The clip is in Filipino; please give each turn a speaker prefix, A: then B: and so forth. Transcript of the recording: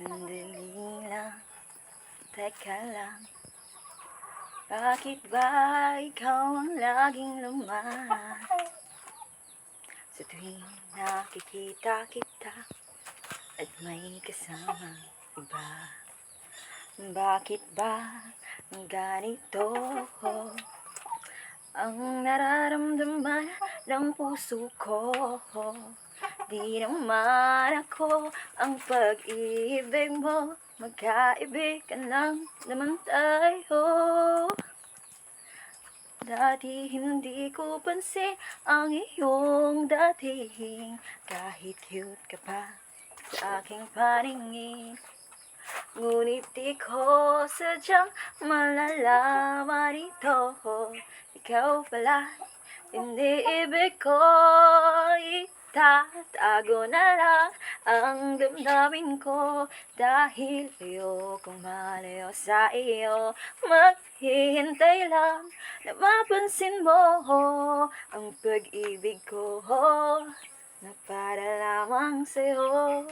A: Sandali lang, teka lang. Bakit ba ikaw ang laging lumaan? Sa tuwing nakikita kita at may kasama iba. Bakit ba ganito ang nararamdaman ng puso ko? Di naman ako ang pag-ibig mo, magkaibigan lang naman tayo. Dati hindi ko pansin ang iyong dating, kahit cute ka pa sa aking paningin. Ngunit di ko sadyang malalaman ito, ikaw pala iniibig ko. Itatago na lang ang damdamin ko, dahil ayokong malayo sa iyo. Maghihintay lang na mapansin mo ang pag-ibig ko na para lamang sa'yo.